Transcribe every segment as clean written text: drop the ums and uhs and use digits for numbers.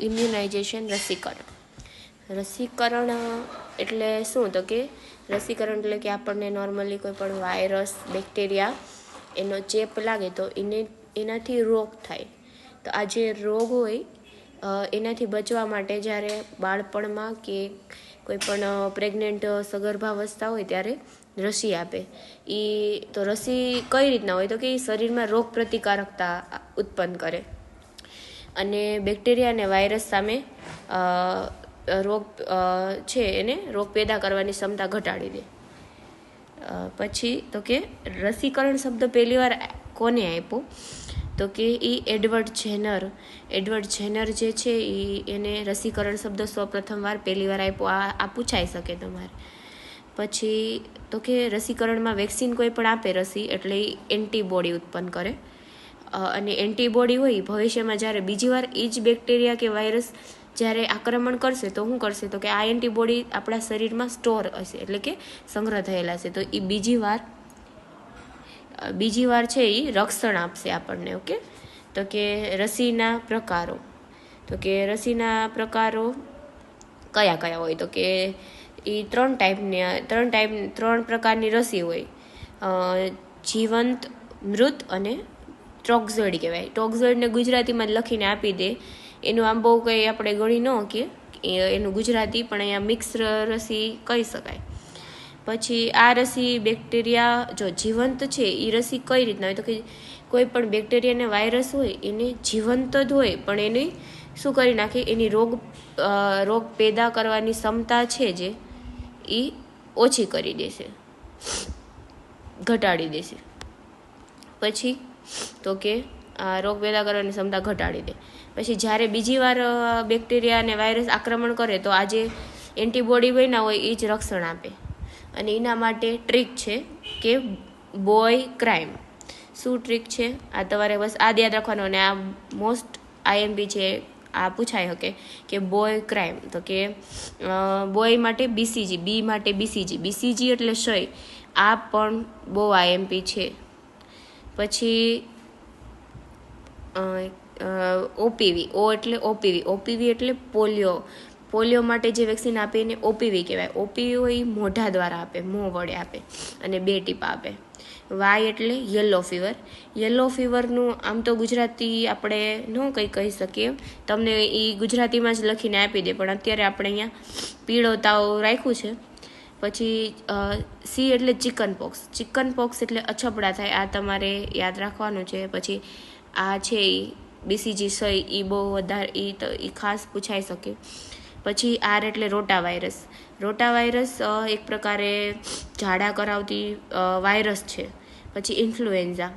Immunisation રસીકરણ એટલે શું? તો કે રસીકરણ એટલે કે આપણને નોર્મલી કોઈ પણ વાયરસ, બેક્ટેરિયા એનો ચેપ લાગે તો એનાથી રોગ થાય. તો આ જે રોગ હોય એનાથી બચવા માટે જ્યારે બાળપણમાં કે કોઈ પણ પ્રેગ્નેન્ટ સગર્ભાવસ્થા હોય ત્યારે રસી આપે. તો રસી કઈ રીતના હોય? તો કે એ શરીરમાં રોગ પ્રતિકારકતા ઉત્પન્ન કરે અને બેક્ટેરિયા અને વાયરસ સામે રોગ છે એને રોગ પેદા કરવાની ક્ષમતા ઘટાડી દે. પછી તો કે રસીકરણ શબ્દ પહેલી વાર કોને આપ્યો? તો કે એ એડવર્ડ જેનર જે છે એને રસીકરણ શબ્દ સૌપ્રથમ વાર પહેલી વાર આપ્યો. આ પૂછાઈ શકે તમારે. પછી તો કે રસીકરણમાં વેક્સિન કોઈ પણ આપે રસી એટલે એન્ટીબોડી ઉત્પન્ન કરે અને એન્ટીબોડી હોય ભવિષ્યમાં જ્યારે બીજી વાર એ જ બેક્ટેરિયા કે વાયરસ જ્યારે આક્રમણ કરશે તો શું કરશે? તો કે આ એન્ટીબોડી આપણા શરીરમાં સ્ટોર હશે એટલે કે સંગ્રહ થયેલા છે. તો એ બીજી વાર છે એ રક્ષણ આપશે આપણને. ઓકે. તો કે રસીના પ્રકારો. તો કે રસીના પ્રકારો કયા કયા હોય? તો કે એ ત્રણ પ્રકારની રસી હોય. જીવંત, મૃત અને ટોક્ઝોઇડ કહેવાય. ટોક્ઝોઇડને ગુજરાતીમાં લખીને આપી દે. એનું આમ બહુ કંઈ આપણે ગણી ન કે એનું ગુજરાતી, પણ અહીંયા મિક્સ રસી કહી શકાય. પછી આ રસી બેક્ટેરિયા જો જીવંત છે એ રસી કઈ રીતના હોય? તો કે કોઈ પણ બેક્ટેરિયા અને વાયરસ હોય એને જીવંત જ હોય પણ એને શું કરી નાખે? એની રોગ પેદા કરવાની ક્ષમતા છે જે એ ઓછી કરી દેશે, ઘટાડી દેશે. પછી તો કે રોગ પેદા કરવાની ક્ષમતા ઘટાડી દે. પછી જ્યારે બીજી વાર બેક્ટેરિયા અને વાયરસ આક્રમણ કરે તો આ જે એન્ટીબોડી બન્યા હોય એ જ રક્ષણ આપે. અને એના માટે ટ્રીક છે કે બોય ક્રાઇમ. શું ટ્રીક છે? આ તમારે બસ આ યાદ રાખવાનું. અને આ મોસ્ટ આઈએમપી છે, આ પૂછાઈ શકે કે બોય ક્રાઇમ. તો કે બોય માટે બીસીજી, બી માટે બીસીજી એટલે ક્ષય. આ પણ બહુ આઈએમપી છે. પછી ઓપીવી, ઓપીવી એટલે પોલિયો માટે જે વેક્સિન આપે એને ઓપીવી કહેવાય. ઓપીવી હોય મોઢા દ્વારા આપે, મોં વડે આપે અને 2 ટીપા આપે. વાય એટલે યલો ફીવરનું આમ તો ગુજરાતી આપણે ન કંઈ કહી શકીએ, તમને એ ગુજરાતીમાં જ લખીને આપી દે, પણ અત્યારે આપણે અહીંયા પીળો તાવ રાખ્યું છે. પછી સી એટલે ચિકન પોક્સ એટલે અછબડા થાય. આ તમારે યાદ રાખવાનું છે. પછી આ છે બીસીજી સય, એ બહુ વધારે એ ખાસ પૂછાઈ શકે. પછી આર એટલે રોટાવાયરસ એક પ્રકારે ઝાડા કરાવતી વાયરસ છે. પછી ઇન્ફ્લુએન્ઝા,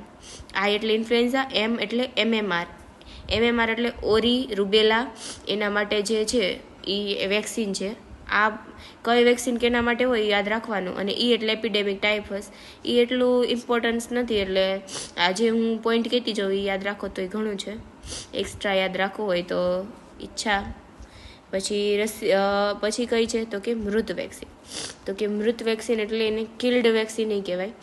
આઈ એટલે ઇન્ફ્લુએન્ઝા, એમ એટલે એમએમઆર એટલે ઓરી રૂબેલા. એના માટે જે છે એ વેક્સિન છે. આ કઈ વેક્સિન કેના માટે હોય યાદ રાખવાનું. અને ઈ એટલે એપિડેમિક ટાઇફસ. એ એટલું ઇમ્પોર્ટન્સ નથી, એટલે આજે હું પોઈન્ટ કહેતી જાઉં, એ યાદ રાખો તો એ ઘણું છે. એક્સ્ટ્રા યાદ રાખવું હોય તો ઈચ્છા. પછી કઈ છે? તો કે મૃત વેક્સિન. તો કે મૃત વેક્સિન એટલે એને કિલ્ડ વેક્સિન નહીં કહેવાય.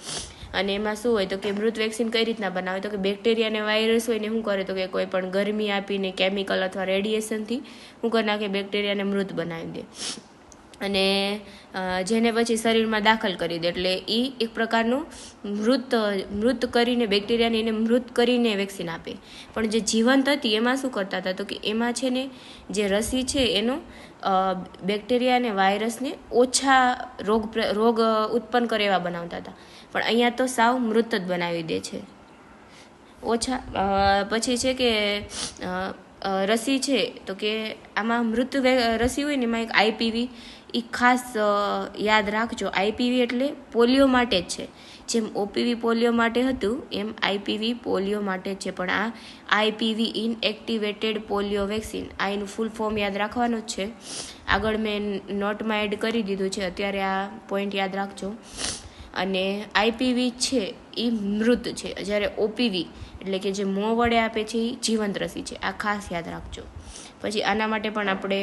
અને એમાં શું હોય? તો કે મૃત વેક્સિન કઈ રીતના બનાવે? તો કે બેક્ટેરિયા અને વાયરસ હોય ને શું કરે? તો કે કોઈ પણ ગરમી આપીને કેમિકલ અથવા રેડિયેશનથી શું કરી નાખે? બેક્ટેરિયાને મૃત બનાવી દે અને જેને પછી શરીરમાં દાખલ કરી દે. એટલે એ એક પ્રકારનું મૃત કરીને બેક્ટેરિયાને એને મૃત કરીને વેક્સિન આપે. પણ જે જીવંત હતી એમાં શું કરતા હતા? તો કે એમાં છે ને જે રસી છે એનો બેક્ટેરિયા અને વાયરસને ઓછા રોગ ઉત્પન્ન કરે એવા બનાવતા હતા. પણ અહીંયા તો સાવ મૃત જ બનાવી દે છે, ઓછા. પછી છે કે રસી છે તો કે આમાં મૃત રસી હોય ને એમાં એક આઈપીવી, એ ખાસ યાદ રાખજો. આઈપીવી એટલે પોલિયો માટે જ છે. જેમ ઓપીવી પોલિયો માટે હતું એમ આઈપીવી પોલિયો માટે જ છે. પણ આ આઈપીવી ઇનએક્ટિવેટેડ પોલિયો વેક્સિન, આ એનું ફૂલ ફોર્મ યાદ રાખવાનું જ છે. આગળ મેં નોટમાં એડ કરી દીધું છે, અત્યારે આ પોઈન્ટ યાદ રાખજો. અને આઈપીવી છે એ મૃત છે, જ્યારે ઓપીવી એટલે કે જે મોં વડે આપે છે એ જીવંત રસી છે. આ ખાસ યાદ રાખજો. પછી આના માટે પણ આપણે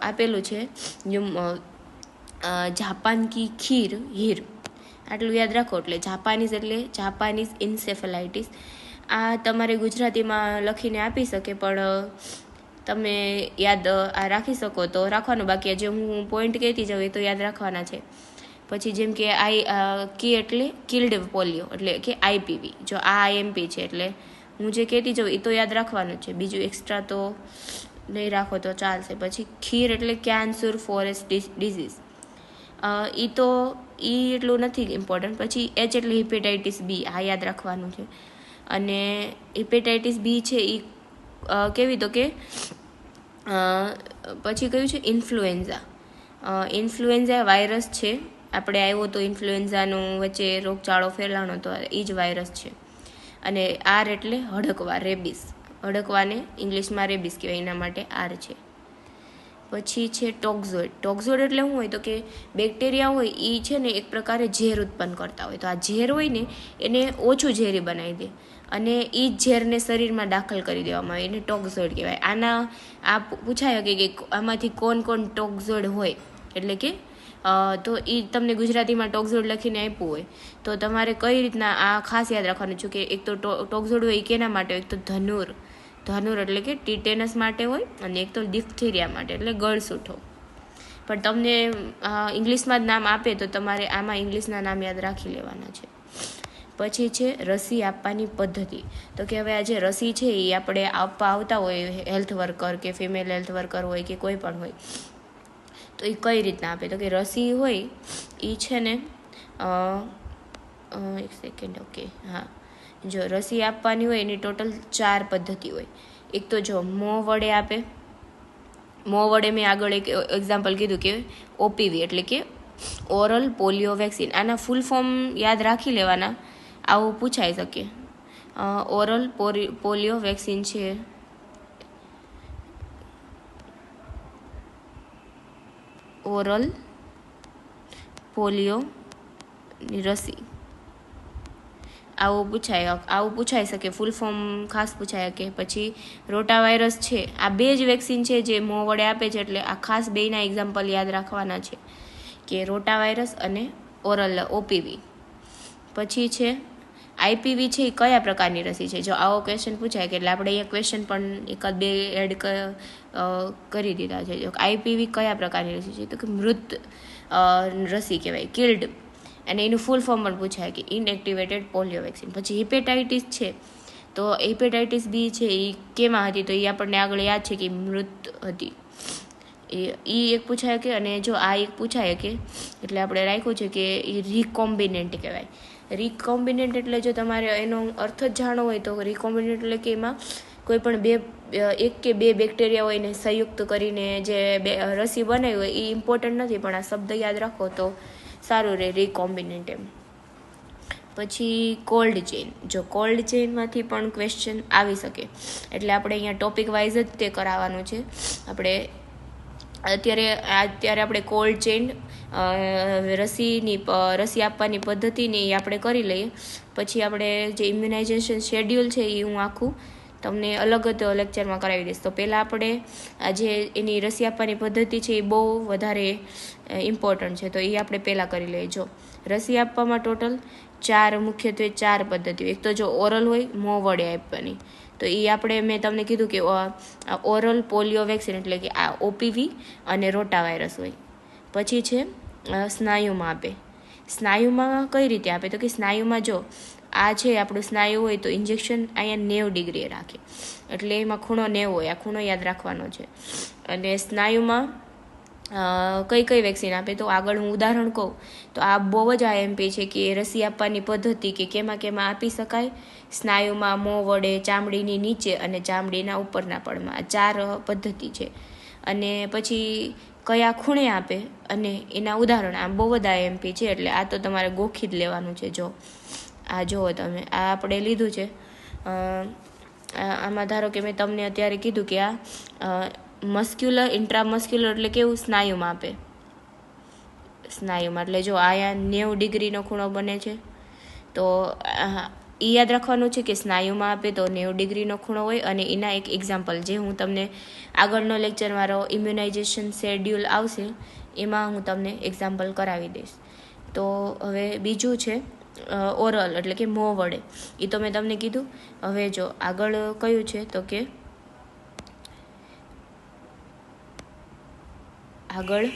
આપેલું છે જાપાન કી ખીર હીર, આટલું યાદ રાખો. એટલે જાપાનીઝ ઇન્સેફેલાઇટિસ. આ તમારે ગુજરાતીમાં લખીને આપી શકે, પણ તમે યાદ રાખી શકો તો રાખવાનું, બાકી જે હું પોઈન્ટ કહેતી જાઉં એ તો યાદ રાખવાના છે. પછી જેમ કે કી એટલે કિલ્ડ પોલિયો એટલે કે IPV. જો આ IMP છે એટલે હું જે કહેતી જાઉં એ તો યાદ રાખવાનું છે, બીજું એક્સ્ટ્રા તો નહીં રાખો તો ચાલશે. પછી ખીર એટલે કેન્સર ફોરેસ્ટ ડિઝીઝ, એ એટલું નથી ઇમ્પોર્ટન્ટ. પછી H એટલે હિપેટાઇટિસ B, આ યાદ રાખવાનું છે. અને હિપેટાઇટિસ B છે એ કેવી તો કે પછી કયું છે ઇન્ફ્લુએન્ઝા. ઇન્ફ્લુએન્ઝા વાયરસ છે, આપણે આવ્યો તો ઇન્ફ્લુએન્ઝાનો વચ્ચે રોગચાળો ફેલાણો તો એ જ વાયરસ છે. અને R એટલે હડકવા, રેબિસ. હડકવાને ઇંગ્લિશમાં રેબિસ કહેવાય, એના માટે R છે. પછી છે ટોક્ઝોઇડ. ટોક્ઝોઇડ એટલે શું હોય તો કે બેક્ટેરિયા હોય એ છે ને એક પ્રકારે ઝેર ઉત્પન્ન કરતા હોય, તો આ ઝેર હોય ને એને ઓછું ઝેરી બનાવી દે અને એ જ ઝેરને શરીરમાં દાખલ કરી દેવામાં આવે, એને ટોક્ઝોઇડ કહેવાય. આ પૂછાય કે આમાંથી કોણ ટોક્ઝોઇડ હોય, એટલે કે તો એ તમને ગુજરાતીમાં ટોક્ઝોઇડ લખીને આપ્યું હોય તો તમારે કઈ રીતના આ ખાસ યાદ રાખવાનું છે કે એક તો ટોક્ઝોઇડ હોય એ કેના માટે હોય, એક તો ધનુર એટલે કે ટીટેનસ માટે હોય, અને એક તો ડિફ્થેરિયા માટે એટલે ગળસૂઠો. પણ તમને ઇંગ્લિશમાં જ નામ આપે તો તમારે આમાં ઇંગ્લિશના નામ યાદ રાખી લેવાના છે. પછી છે રસી આપવાની પદ્ધતિ. તો કે હવે આ જે રસી છે એ આપણે આપવા આવતા હોય હેલ્થ વર્કર કે ફિમેલ હેલ્થ વર્કર હોય કે કોઈ પણ હોય તો એ કઈ રીતના આપે, તો કે રસી હોય એ છે ને એક સેકન્ડ, ઓકે હા, જો રસી આપવાની હોય એની ટોટલ 4 પદ્ધતિ હોય. એક તો જો મોં વડે આપે. મોં વડે મેં આગળ એક એક્ઝામ્પલ કીધું કે OPV એટલે કે ઓરલ પોલિયો વેક્સિન. આના ફૂલ ફોર્મ યાદ રાખી લેવાના, આવું પૂછાઈ શકે. ઓરલ પોલિયો વેક્સિન છે ઓરલ પોલિયોની રસી, આવું પૂછાઈ શકે, ફૂલ ફોર્મ ખાસ પૂછાય શકે. પછી રોટા વાયરસ છે, આ 2 જ વેક્સિન છે જે મોં વડે આપે છે, એટલે આ ખાસ 2ના એક્ઝામ્પલ યાદ રાખવાના છે કે રોટા વાયરસ અને ઓરલ OPV. પછી છે IPV છે એ કયા પ્રકારની રસી છે, જો આવો ક્વેશ્ચન પૂછાય કે એટલે આપણે અહીંયા ક્વેશ્ચન પણ 1-2 એડ કરી દીધા છે. જો IPV કયા પ્રકારની રસી છે તો કે મૃત રસી કહેવાય, કિલ્ડ, અને એનું ફૂલ ફોર્મ પણ પૂછાય કે ઇનએક્ટિવેટેડ પોલિયો વેક્સિન. પછી હિપેટાઇટિસ છે તો હિપેટાઇટિસ B છે એ કેમાં હતી, તો એ આપણને આગળ યાદ છે કે મૃત હતી, એ એક પૂછાય કે. અને જો આ એક પૂછાય કે એટલે આપણે રાખ્યું છે કે એ રિકોમ્બિનેન્ટ કહેવાય. રિકોમ્બિનેન્ટ એટલે જો તમારે એનો અર્થ જ જાણવો હોય તો રિકોમ્બિનેન્ટ એટલે કે એમાં કોઈ પણ 1 કે 2 બેક્ટેરિયા હોય એને સંયુક્ત કરીને જે રસી બનાવી હોય એ ઇમ્પોર્ટન્ટ નથી, પણ આ શબ્દ યાદ રાખો તો સારું રહે, રિકોમ્બિનેન્ટ એમ. પછી કોલ્ડ ચેઇન. જો કોલ્ડ ચેઇનમાંથી પણ ક્વેશ્ચન આવી શકે, એટલે આપણે અહીંયા ટોપિક વાઇઝ જ તે કરાવવાનું છે. અત્યારે આપણે કોલ્ડ ચેઇન રસી આપવાની પદ્ધતિની આપણે કરી લઈએ. પછી આપણે જે ઇમ્યુનાઇઝેશન શેડ્યુલ છે એ હું આખું તમને અલગ જ લેક્ચરમાં કરાવી દઈશ. તો પહેલાં આપણે જે એની રસી આપવાની પદ્ધતિ છે એ બહુ વધારે ઇમ્પોર્ટન્ટ છે, તો એ આપણે પહેલાં કરી લઈએ. જો રસી આપવામાં ટોટલ મુખ્યત્વે 4 પદ્ધતિઓ. એક તો જો ઓરલ હોય, મોં વડે આપવાની, તો એ મેં તમને કીધું કે ઓરલ પોલિયો વેક્સિન એટલે કે આ OPV અને રોટા વાયરસ હોય. પછી છે સ્નાયુમાં આપે. સ્નાયુમાં કઈ રીતે આપે તો કે સ્નાયુમાં જો આ છે આપણું સ્નાયુ હોય તો ઇન્જેક્શન અહીંયા 90 ડિગ્રીએ રાખે, એટલે એમાં ખૂણો 90 હોય, આ ખૂણો યાદ રાખવાનો છે. અને સ્નાયુમાં કઈ વેક્સિન આપે તો આગળ હું ઉદાહરણ કહું તો આ બહુ જ IMP છે કે રસી આપવાની પદ્ધતિ કે કેમાં આપી શકાય. સ્નાયુમાં, મોં વડે, ચામડીની નીચે અને ચામડીના ઉપરના પડમાં, આ 4 પદ્ધતિ છે. અને પછી કયા ખૂણે આપે અને એના ઉદાહરણ, આ બહુ બધા IMP છે, એટલે આ તો તમારે ગોખી જ લેવાનું છે. જો આ જુઓ તમે, આ આપણે લીધું છે. આમાં ધારો કે મેં તમને અત્યારે કીધું કે આ મસ્ક્યુલર, ઇન્ટ્રામસ્ક્યુલર એટલે કેવું સ્નાયુમાં આપે, સ્નાયુમાં એટલે જો આયા 90 ડિગ્રીનો ખૂણો બને છે, તો એ યાદ રાખવાનું છે કે સ્નાયુમાં આપે તો 90 ડિગ્રીનો ખૂણો હોય. અને એના એક એક્ઝામ્પલ જે હું તમને આગળનો લેક્ચર મારો ઇમ્યુનાઇઝેશન શેડ્યુલ આવશે એમાં હું તમને એક્ઝામ્પલ કરાવી દઈશ. તો હવે બીજું છે ઓરલ એટલે કે મોં વડે, એ તો મેં તમને કીધું. હવે જો આગળ કયું છે તો કે આગળ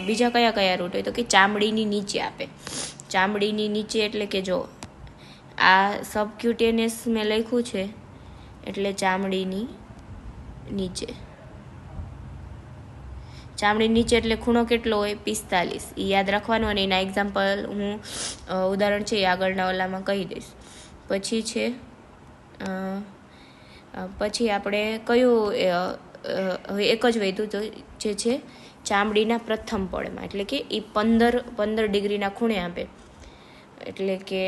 બીજા કયા કયા રૂટ હોય તો કે ચામડીની નીચે આપે. ચામડીની નીચે એટલે કે જો આ સબક્યુટેનિયસ મેં લખ્યું છે એટલે ચામડીની નીચે. ચામડી નીચે એટલે ખૂણો કેટલો હોય 45. એ યાદ રાખવાનું અને એના એક્ઝામ્પલ હું ઉદાહરણ છે એ આગળના ઓલામાં કહી દઈશ. પછી છે પછી આપણે કયું હવે એક જ વધ્યું તો જે છે ચામડીના પ્રથમ પડમાં એટલે કે એ 15 ડિગ્રીના ખૂણે આપે. એટલે કે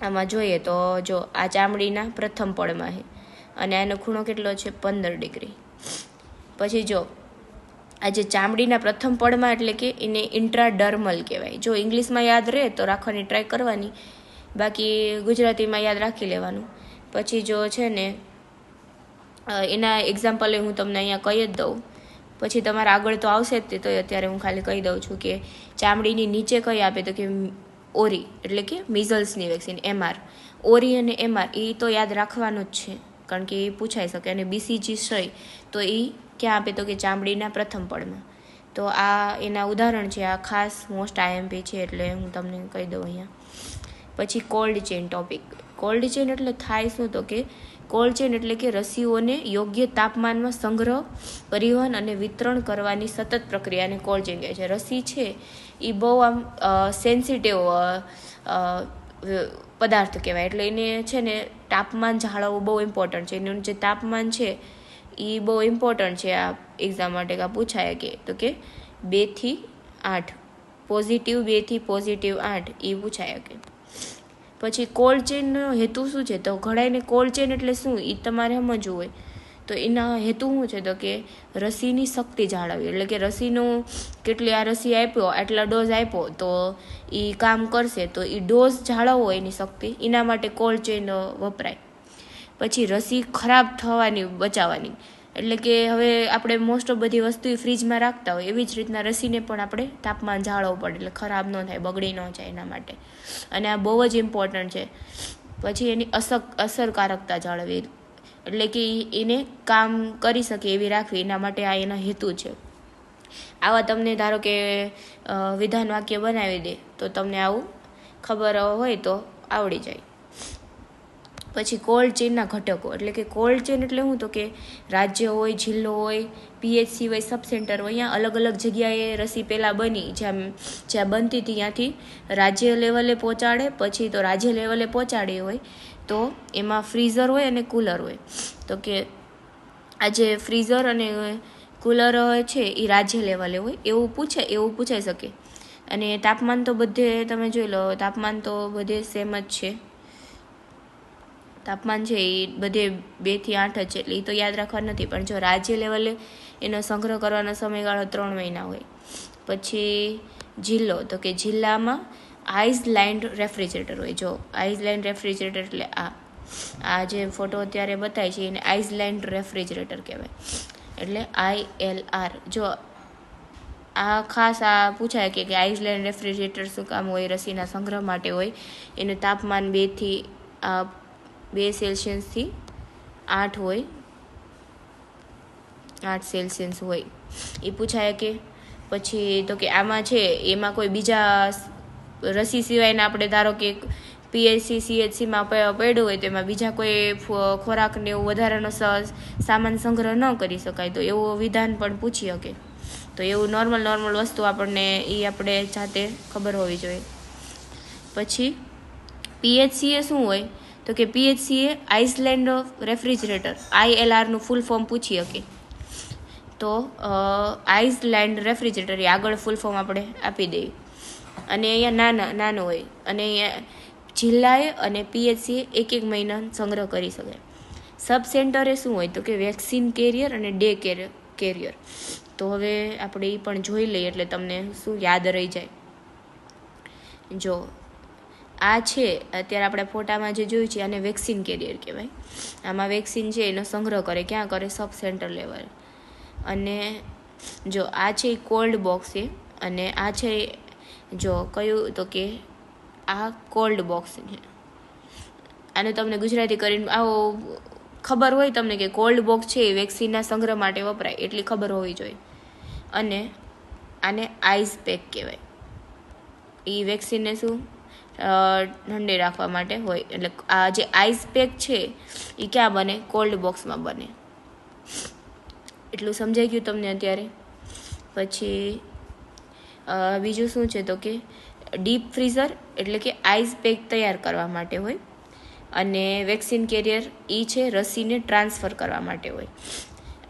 આમાં જોઈએ તો જો આ ચામડીના પ્રથમ પડમાં છે અને આનો ખૂણો કેટલો છે 15 ડિગ્રી. પછી જો આ જે ચામડીના પ્રથમ પડમાં એટલે કે એને ઇન્ટ્રાડર્મલ કહેવાય. જો ઇંગ્લિશમાં યાદ રહે તો રાખવાની ટ્રાય કરવાની, બાકી ગુજરાતીમાં યાદ રાખી લેવાનું. પછી જો છે ને એના એક્ઝામ્પલ હું તમને અહીંયા કહી જ દઉં, પછી તમારે આગળ તો આવશે જ તે, તો અત્યારે હું ખાલી કહી દઉં છું કે ચામડીની નીચે કઈ આપે તો કે ઓરી એટલે કે મિઝલ્સની વેક્સિન MR. ઓરી અને MR એ તો યાદ રાખવાનું જ છે કારણ કે એ પૂછાઈ શકે. અને BCG સહી તો એ ક્યાં આપે તો કે ચામડીના પ્રથમ પડમાં. તો આ એના ઉદાહરણ છે. આ ખાસ મોસ્ટ IMP છે એટલે હું તમને કહી દઉં અહીંયા. પછી cold chain topic. Cold chain એટલે થાય શું તો કે કોલ્ડ ચેઇન એટલે કે રસીઓને યોગ્ય તાપમાનમાં સંગ્રહ, પરિવહન અને વિતરણ કરવાની સતત પ્રક્રિયાને કોલ્ડ ચેઇન કહે છે. રસી છે એ બહુ આમ સેન્સિટિવ પદાર્થ કહેવાય એટલે એને છે ને તાપમાન જાળવવું બહુ ઇમ્પોર્ટન્ટ છે. એનું જે તાપમાન છે એ બહુ ઇમ્પોર્ટન્ટ છે આ એક્ઝામ માટે. આ પૂછાય કે તો કે 2 થી 8 પોઝિટિવ 2 થી પોઝિટિવ 8 એ પૂછાય કે. પછી કોલ્ડ ચેઇનનો હેતુ શું છે તો ઘણાને કોલ્ડ ચેઇન એટલે શું એ તમારે સમજવું હોય. તો એના હેતુ શું છે તો કે રસીની શક્તિ જાળવવી એટલે કે રસીનું કેટલી આ રસી આપ્યો આટલા ડોઝ આપ્યો તો એ કામ કરશે તો એ ડોઝ જાળવવો એની શક્તિ, એના માટે કોલ્ડ ચેઇન વપરાય. પછી રસી ખરાબ થવાની બચાવવાની એટલે કે હવે આપણે મોસ્ટ ઓફ બધી વસ્તુ ફ્રીજમાં રાખતા હોય એવી જ રીતના રસીને પણ આપણે તાપમાન જાળવવું પડે એટલે ખરાબ ન થાય, બગડી ન જાય એના માટે. અને આ બહુ જ ઇમ્પોર્ટન્ટ છે. પછી એની અસરકારકતા જાળવવી એટલે કે એને કામ કરી શકે એવી રાખવી, એના માટે આ એના હેતુ છે. આવા તમને ધારો કે વિધાન વાક્ય બનાવી દે તો તમને આવું ખબર હોય તો આવડી જાય. પછી કોલ્ડ ચેઇનના ઘટકો એટલે કે કોલ્ડ ચેઇન એટલે શું તો કે રાજ્ય હોય, જિલ્લો હોય, PHC હોય, સબ સેન્ટર હોય, અહીંયા અલગ અલગ જગ્યાએ રસી પહેલાં બની જ્યાં બનતી હતી ત્યાંથી રાજ્ય લેવલે પહોંચાડે. પછી તો રાજ્ય લેવલે પહોંચાડી હોય તો એમાં ફ્રીઝર હોય અને કુલર હોય. તો કે આ જે ફ્રીઝર અને કુલર છે એ રાજ્ય લેવલે હોય એવું પૂછાઈ શકે. અને તાપમાન તો બધે તમે જોઈ લો, તાપમાન તો બધે સેમ જ છે. તાપમાન છે એ બધે 2 થી 8 જ છે એટલે એ તો યાદ રાખવા નથી. પણ જો રાજ્ય લેવલે એનો સંગ્રહ કરવાનો સમયગાળો 3 મહિના હોય. પછી જિલ્લો તો કે જિલ્લામાં આઇસલેન્ડ રેફ્રિજરેટર હોય. જો આઇસલેન્ડ રેફ્રિજરેટર એટલે આ જે ફોટો અત્યારે બતાય છે એને આઇસલેન્ડ રેફ્રિજરેટર કહેવાય એટલે ILR. જો આ ખાસ આ પૂછાય કે આઇસલેન્ડ રેફ્રિજરેટર શું કામ હોય, રસીના સંગ્રહ માટે હોય. એનું તાપમાન 2 સેલ્સિયસથી 8 હોય, 8 સેલ્સિયસ હોય એ પૂછાય કે. પછી તો કે આમાં છે એમાં કોઈ બીજા રસી સિવાયના આપણે ધારો કે PHC CHCમાં પડ્યું હોય તો એમાં બીજા કોઈ ખોરાકને એવું વધારાનો સામાન સંગ્રહ ન કરી શકાય તો એવું વિધાન પણ પૂછી શકે. તો એવું નોર્મલ વસ્તુ આપણને એ આપણે જાતે ખબર હોવી જોઈએ. પછી PHC એ શું હોય તો કે PHC એ આઇસલેન્ડ રેફ્રિજરેટર ILRનું ફૂલ ફોર્મ પૂછી શકે. તો આઇસલેન્ડ રેફ્રિજરેટર એ આગળ ફૂલ ફોર્મ આપણે આપી દઈએ. અને અહીંયા નાનો હોય અને અહીંયા જિલ્લાએ અને PHC એક મહિના સંગ્રહ કરી શકે. સબ સેન્ટરે શું હોય તો કે વેક્સિન કેરિયર અને ડે કેરિયર. તો હવે આપણે એ પણ જોઈ લઈએ એટલે તમને શું યાદ રહી જાય. જો આ છે અત્યારે આપણે ફોટામાં જે જોયું છે આને વેક્સિન કેરિયર કહેવાય. આમાં વેક્સિન છે એનો સંગ્રહ કરે, ક્યાં કરે, સબ સેન્ટર લેવલ. અને જો આ છે કોલ્ડ બોક્સ છે અને આ છે જો કયું તો કે આ કોલ્ડ બોક્સ છે. આને તમને ગુજરાતી કરીને આવો ખબર હોય તમને કે કોલ્ડ બોક્સ છે એ વેક્સિનના સંગ્રહ માટે વપરાય એટલી ખબર હોવી જોઈએ. અને આને આઈસ પેક કહેવાય. એ વેક્સિનને શું ઠંડી રાખવા માટે હોય. એટલે આ જે આઈસ પેક છે એ ક્યાં બને? કોલ્ડ બોક્સમાં બને. એટલું સમજાઈ ગયું તમને અત્યારે? પછી બીજું શું છે તો કે ડીપ ફ્રીઝર એટલે કે આઈસ પેક તૈયાર કરવા માટે હોય. અને વેક્સિન કેરિયર એ છે રસીને ટ્રાન્સફર કરવા માટે હોય.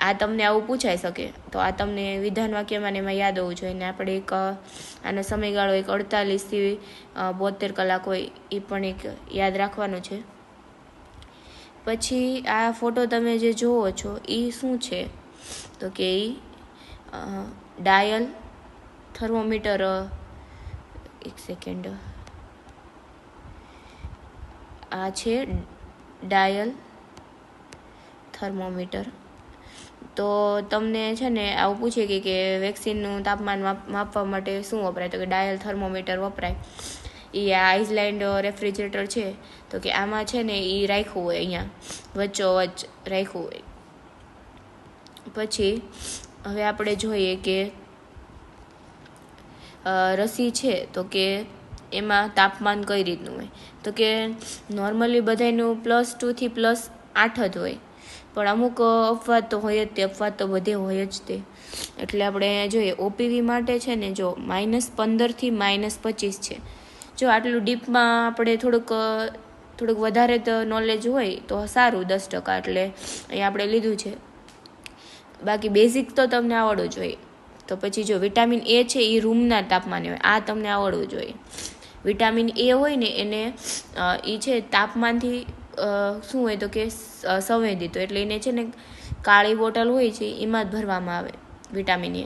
આ તમને આવું પૂછાઈ શકે, તો આ તમને વિધાન વાક્યમાં એમાં યાદ હોવું જોઈએ. ને આપણે એક આનો સમયગાળો એક 48થી 72 કલાક હોય એ પણ એક યાદ રાખવાનું છે. પછી આ ફોટો તમે જે જોવો છો એ શું છે તો કે એ ડાયલ થર્મોમીટર, એક સેકન્ડ, આ છે ડાયલ થર્મોમીટર. તો તમને છે ને આવું પૂછે કે વેક્સિનનું તાપમાન માપવા માટે શું વપરાય? તો કે ડાયલ થર્મોમીટર વપરાય. એ આઇસલેન્ડ રેફ્રિજરેટર છે તો કે આમાં છે ને એ રાખ્યું હોય, અહીંયા વચ્ચોવચ્ચ રાખ્યું હોય. પછી હવે આપણે જોઈએ કે રસી છે તો કે એમાં તાપમાન કઈ રીતનું હોય? તો કે નોર્મલી બધાનું +2 થી +8 જ હોય, પણ અમુક અપવાદ તો હોય જ તે. અપવાદ તો બધે હોય જ તે. એટલે આપણે જોઈએ ઓપીવી માટે છે ને જો -15 થી -25 છે. જો આટલું ડીપમાં આપણે થોડુંક વધારે તો નોલેજ હોય તો સારું, 10%. એટલે અહીંયા આપણે લીધું છે. બાકી બેઝિક તો તમને આવડવું જોઈએ. તો પછી જો વિટામિન એ છે એ રૂમના તાપમાને હોય, આ તમને આવડવું જોઈએ. વિટામિન એ હોય ને એને એ છે તાપમાનથી શું હોય તો કે સંવેદિત હોય. એટલે એને છે ને કાળી બોટલ હોય છે એમાં જ ભરવામાં આવે વિટામિન એ.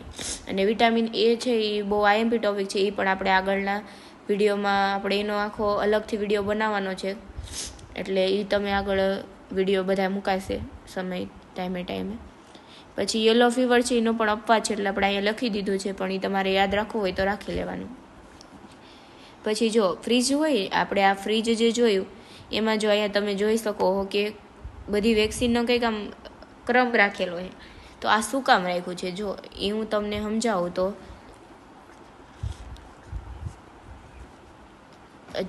અને વિટામિન એ છે એ બહુ આઈએમપી ટોપિક છે. એ પણ આપણે આગળના વિડીયોમાં આપણે એનો આખો અલગથી વિડીયો બનાવવાનો છે. એટલે એ તમે આગળ વિડીયો બધા મુકાશે ટાઈમે. પછી યલો ફીવર છે એનો પણ અપવાદ છે, એટલે આપણે અહીંયા લખી દીધું છે, પણ એ તમારે યાદ રાખવું હોય તો રાખી લેવાનું. પછી જો ફ્રીજ હોય, આપણે આ ફ્રીજ જે જોયું એમાં જો અહીંયા તમે જોઈ શકો કે બધી વેક્સિનનો કંઈક આમ ક્રમ રાખેલો છે. તો આ શું કામ રાખ્યું છે જો એ હું તમને સમજાવું તો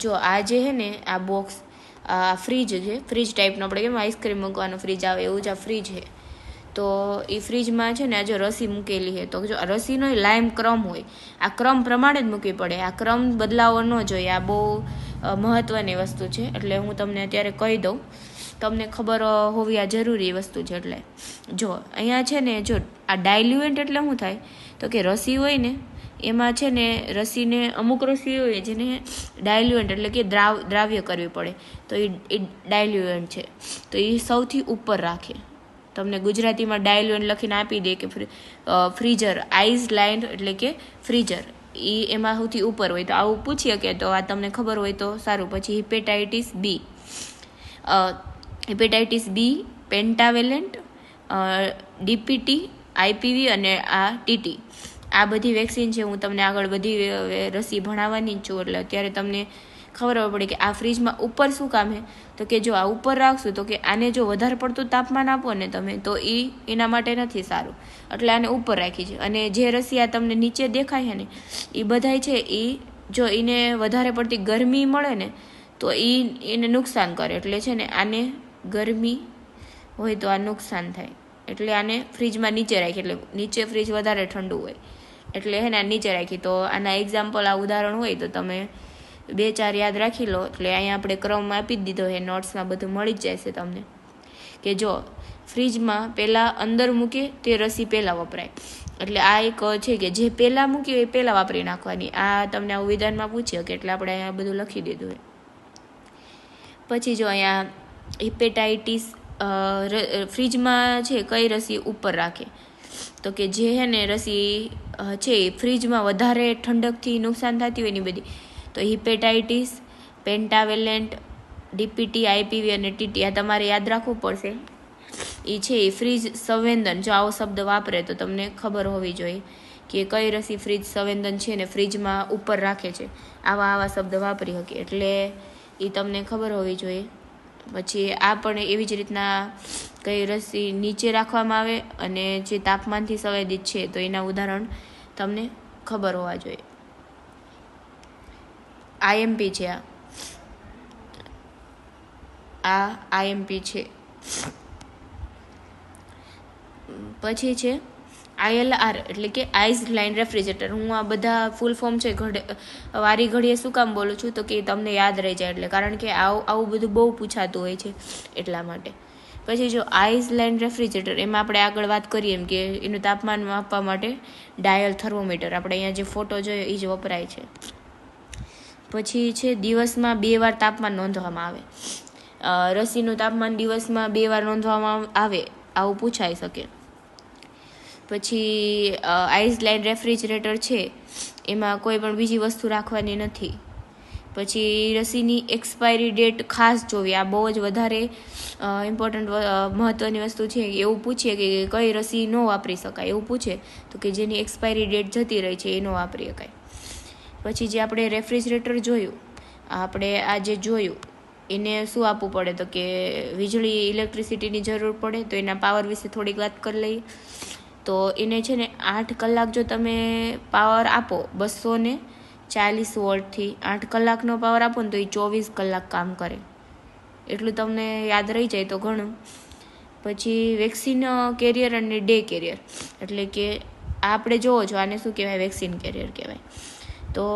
જો આ જે છે ને આ બોક્સ, આ ફ્રીજ છે, ફ્રીજ ટાઈપનો, આપણે કેમ આઈસ્ક્રીમ મૂકવાનો ફ્રીજ આવે એવું જ આ ફ્રીજ છે. તો એ ફ્રીજમાં છે ને આ જો રસી મૂકેલી છે, તો જો આ રસીનો લાઈમ ક્રમ હોય, આ ક્રમ પ્રમાણે જ મૂકવી પડે. આ ક્રમ બદલાવો ન જોઈએ. આ બહુ મહત્વની વસ્તુ છે. એટલે હું તમને અત્યારે કહી દઉં, તમને ખબર હોવી આ જરૂરી વસ્તુ છે. એટલે જો અહીંયા છે ને જો આ ડાયલ્યુએન્ટ એટલે શું થાય તો કે રસી હોય ને એમાં છે ને રસીને અમુક રસી હોય જેને ડાયલ્યુએન્ટ એટલે કે દ્રાવ્ય કરવી પડે, તો એ ડાયલ્યુએન્ટ છે. તો એ સૌથી ઉપર રાખે. તમને ગુજરાતીમાં ડાયલ્યુએન્ટ લખીને આપી દે કે ફ્રીઝર, આઈસ લાઇન્ડ એટલે કે ફ્રીઝર, એ એમાં સૌથી ઉપર હોય. તો આવું પૂછી શકે તો આ તમને ખબર હોય તો સારું. પછી હિપેટાઇટિસ બી, પેન્ટાવેલેન્ટ, ડીપીટી, આઈપીવી અને આ ટીટી, આ બધી વેક્સિન છે. હું તમને આગળ બધી રસી ભણાવવાની જ છું. એટલે અત્યારે તમને ખબર પડે કે આ ફ્રીજમાં ઉપર શું કામ છે. તો કે જો આ ઉપર રાખશું તો કે આને જો વધારે પડતું તાપમાન આપો ને તમે તો એના માટે નથી સારું. એટલે આને ઉપર રાખી છે. અને જે રસી આ તમને નીચે દેખાય છે ને એ બધાય છે એ જો એને વધારે પડતી ગરમી મળે ને તો એને નુકસાન કરે. એટલે છે ને આને ગરમી હોય તો આ નુકસાન થાય. એટલે આને ફ્રીજમાં નીચે રાખી. એટલે નીચે ફ્રીજ વધારે ઠંડુ હોય એટલે હે ને નીચે રાખી. તો આના એક્ઝામ્પલ આ ઉદાહરણ હોય તો તમે 2-4 યાદ રાખી લો. એટલે અહીંયા આપણે ક્રમ આપી જ દીધો છે, નોટ્સમાં બધું મળી જ જાય છે તમને. કે જો ફ્રીજમાં પહેલાં અંદર મૂકે તે રસી પહેલાં વપરાય. એટલે આ એક છે કે જે પહેલાં મૂકી હોય એ પહેલાં વાપરી નાખવાની. આ તમને આવું વિધાનમાં પૂછ્યું કે એટલે આપણે અહીંયા બધું લખી દીધું છે. પછી જો અહીંયા હિપેટાઇટિસ ફ્રીજમાં છે કઈ રસી ઉપર રાખે તો કે જે હે ને રસી છે ફ્રીજમાં વધારે ઠંડકથી નુકસાન થતી હોય ને બધી, તો હિપેટાઇટિસ, પેન્ટાવેલેન્ટ, ડીપીટી, આઈપીવી અને ટીટી આ તમારે યાદ રાખવું પડશે. એ છે એ ફ્રીજ સંવેદન, જો આવો શબ્દ વાપરે તો તમને ખબર હોવી જોઈએ કે કઈ રસી ફ્રીજ સંવેદન છે ને ફ્રીજમાં ઉપર રાખે છે. આવા શબ્દ વાપરી શકે એટલે એ તમને ખબર હોવી જોઈએ. પછી આ પણ એવી જ રીતના કઈ રસી નીચે રાખવામાં આવે અને જે તાપમાનથી સંવેદિત છે તો એના ઉદાહરણ તમને ખબર હોવા જોઈએ. આઈએમપી છે, આ આઈએમપી છે. પછી છે ILR એટલે કે આઈસ લાઇન રેફ્રિજરેટર. હું આ બધા ફૂલ ફોર્મ છે વારી ઘડીએ શું કામ બોલું છું તો કે તમને યાદ રહી જાય એટલે, કારણ કે આવું બધું બહુ પૂછાતું હોય છે એટલા માટે. પછી જો આઈસ લાઇન રેફ્રિજરેટર એમાં આપણે આગળ વાત કરીએ એમ કે એનું તાપમાન માપવા માટે ડાયલ થર્મોમીટર આપણે અહીંયા જે ફોટો જોયો એ જ વપરાય છે. પછી છે દિવસમાં 2 વાર તાપમાન નોંધવામાં આવે. રસીનું તાપમાન દિવસમાં 2 વાર નોંધવામાં આવે આવું પૂછાઈ શકે. પછી આઈસ લાઇન રેફ્રિજરેટર છે એમાં કોઈ પણ બીજી વસ્તુ રાખવાની નથી. પછી રસીની એક્સપાયરી ડેટ ખાસ જોવી, આ બહુ જ વધારે ઇમ્પોર્ટન્ટ મહત્ત્વની વસ્તુ છે. એવું પૂછીએ કે કઈ રસી ન વાપરી શકાય, એવું પૂછે તો કે જેની એક્સપાયરી ડેટ જતી રહી છે એ ન વાપરી શકાય. પછી જે આપણે રેફ્રિજરેટર જોયું, આપણે આ જે જોયું એને શું આપવું પડે તો કે વીજળી ઇલેક્ટ્રિસિટીની જરૂર પડે, તો એના પાવર વિશે થોડીક વાત કરી લઈએ. તો એને છે ને 8 કલાક જો તમે પાવર આપો 240 વોલ્ટથી 8 કલાકનો પાવર આપો ને તો એ 24 કલાક કામ કરે. એટલું તમને યાદ રહી જાય તો ઘણું. પછી વેક્સિન કેરિયર અને ડે કેરિયર એટલે કે આપણે જોવો છો આને શું કહેવાય, વેક્સિન કેરિયર કહેવાય. તો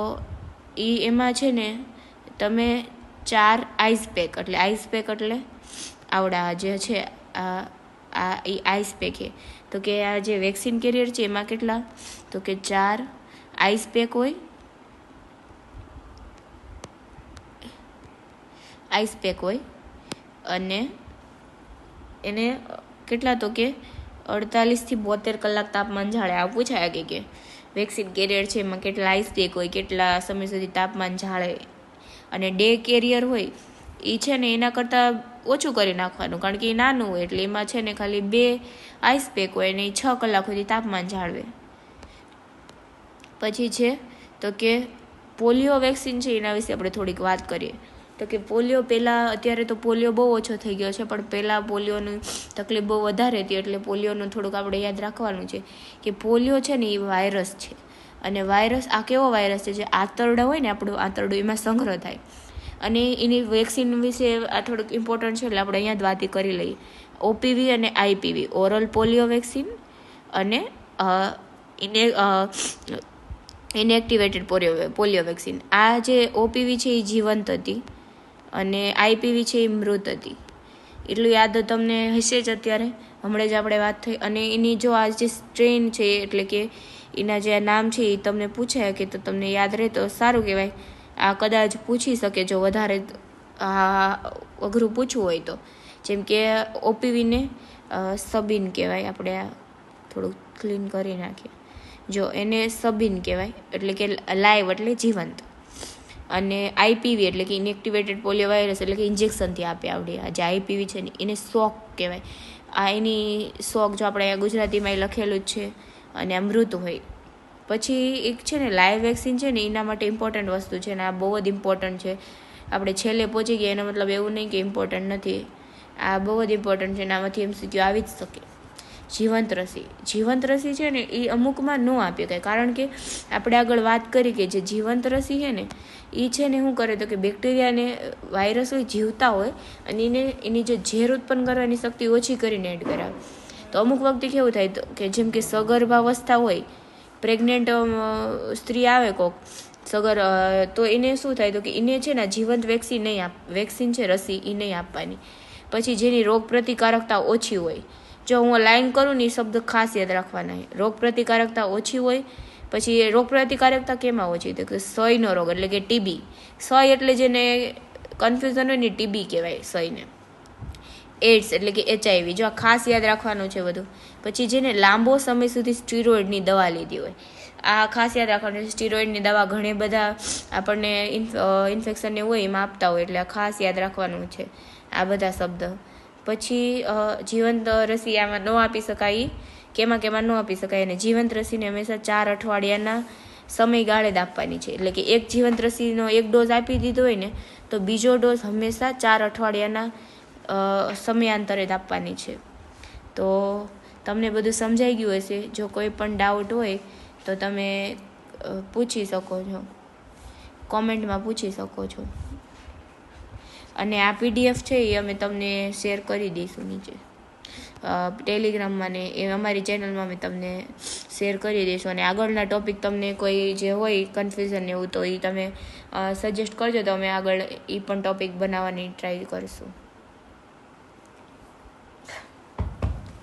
એમાં છે ને તમે 4 આઈસ પેક એટલે આવડા જે છે આ આઈસ પેક છે. તો કે આ જે વેક્સિન કેરિયર છે એમાં કેટલા તો કે 4 આઈસ પેક હોય, અને એને કેટલા તો કે 48 થી 72 કલાક તાપમાન જાળે. આ પૂછાય કે વેક્સિન કેરિયર છે એમાં કેટલા આઈસ પેક હોય, કેટલા સમય સુધી તાપમાન જાળે. અને ડે કેરિયર હોય એ છે ને એના કરતાં ઓછું કરી નાખવાનું, કારણ કે એ નાનું હોય એટલે એમાં છે ને ખાલી 2 આઈસ પેક હોય અને 6 કલાક સુધી તાપમાન જાળવે. પછી છે તો કે પોલિયો વેક્સિન છે એના વિશે આપણે થોડીક વાત કરીએ. તો કે પોલિયો અત્યારે તો પોલિયો બહુ ઓછો થઈ ગયો છે, પણ પહેલાં પોલિયોની તકલીફ બહુ વધારે હતી એટલે પોલિયોનું થોડુંક આપણે યાદ રાખવાનું છે કે પોલિયો છે ને એ વાયરસ છે. અને વાયરસ આ કેવો વાયરસ છે જે આંતરડા હોય ને આપણું આંતરડું એમાં સંગ્રહ થાય. અને એની વેક્સિન વિશે આ થોડુંક ઇમ્પોર્ટન્ટ છે એટલે આપણે અહીંયા જ વાત કરી લઈએ. OPV અને IPV ઓરલ પોલિયો વેક્સિન અને ઇનએક્ટિવેટેડ પોલિયો વેક્સિન. આ જે OPV છે એ જીવંત હતી અને IPV છે એ મૃત હતી. એટલું યાદ તમને હશે જ અત્યારે, હમણાં જ આપણે વાત થઈ. અને એની જો આ જે સ્ટ્રેન છે એટલે કે એના જે નામ છે એ તમને પૂછાય કે તો તમને યાદ રહે તો સારું કહેવાય. આ કદાચ પૂછી શકે જો વધારે અઘરું પૂછવું હોય તો. જેમ કે OPVને સબીન કહેવાય, આપણે આ થોડુંક ક્લીન કરી નાખીએ. જો એને સબીન કહેવાય એટલે કે લાઈવ એટલે જીવંત. અને IPV એટલે કે ઇનએક્ટિવેટેડ પોલિયો વાયરસ એટલે કે ઇન્જેક્શનથી આપે આવડે. આ જે IPV છે ને એને શોક કહેવાય. આ એની શોક જો આપણે ગુજરાતીમાં લખેલું જ છે અને અમૃત હોય. પછી એક છે ને લાઈવ વેક્સિન છે ને એના માટે ઇમ્પોર્ટન્ટ વસ્તુ છે ને આ બહુ જ ઇમ્પોર્ટન્ટ છે. આપણે છેલ્લે પહોંચી ગયા એનો મતલબ એવું નહીં કે ઇમ્પોર્ટન્ટ નથી, આ બહુ જ ઇમ્પોર્ટન્ટ છે ને આમાંથી MCQ આવી જ શકે. જીવંત રસી છે ને એ અમુકમાં ન આપી શકાય, કારણ કે આપણે આગળ વાત કરી કે જે જીવંત રસી છે ને એ છે ને શું કરે તો કે બેક્ટેરિયાને વાયરસ હોય જીવતા હોય અને એની જે ઝેર ઉત્પન્ન કરવાની શક્તિ ઓછી કરીને એડ કરાવે. તો અમુક વખતે કેવું થાય તો કે જેમ કે સગર્ભાવસ્થા હોય, પ્રેગ્નેન્ટ સ્ત્રી આવે કોક તો એને શું થાય તો કે એને છે ને જીવંત વેક્સિન છે રસી એ નહીં આપવાની. પછી જેની રોગ પ્રતિકારકતા ઓછી હોય, જો હું લાઈન કરું ને એ શબ્દ ખાસ યાદ રાખવાના છે. રોગ પ્રતિકારકતા ઓછી હોય. પછી રોગ પ્રતિકારકતા કેમાં ઓછી તો કે સોયનો રોગ એટલે કે TB. સોય એટલે જેને કન્ફ્યુઝન હોય ને TB કહેવાય સોયને. એડ્સ એટલે કે HIV. જો આ ખાસ યાદ રાખવાનું છે બધું. પછી જેને લાંબો સમય સુધી સ્ટીરોઇડની દવા લીધી હોય, આ ખાસ યાદ રાખવાનું છે. સ્ટીરોઇડની દવા ઘણી બધા આપણને ઇન્ફેક્શનને હોય એમાં આપતા હોય એટલે આ ખાસ યાદ રાખવાનું છે આ બધા શબ્દ. પછી જીવંત રસી આમાં ન આપી શકાય, કેમાં ન આપી શકાય. અને જીવંત રસીને હંમેશા 4 અઠવાડિયાના સમયગાળે જ આપવાની છે. એટલે કે એક જીવંત રસીનો 1 ડોઝ આપી દીધો હોય ને તો બીજો ડોઝ હંમેશા 4 અઠવાડિયાના સમયાંતરે જ આપવાની છે. તો તમને બધું સમજાઈ ગયું હશે. જો કોઈ પણ ડાઉટ હોય તો તમે પૂછી શકો છો, કોમેન્ટમાં પૂછી શકો છો. અને આ PDF છે એ અમે તમને શેર કરી દઈશું નીચે ટેલિગ્રામમાં ને એ અમારી ચેનલમાં અમે તમને શેર કરી દઈશું. અને આગળના ટોપિક તમને કોઈ જે હોય કન્ફ્યુઝન એવું તો એ તમે સજેસ્ટ કરજો તો અમે આગળ એ પણ ટોપિક બનાવવાની ટ્રાય કરીશું.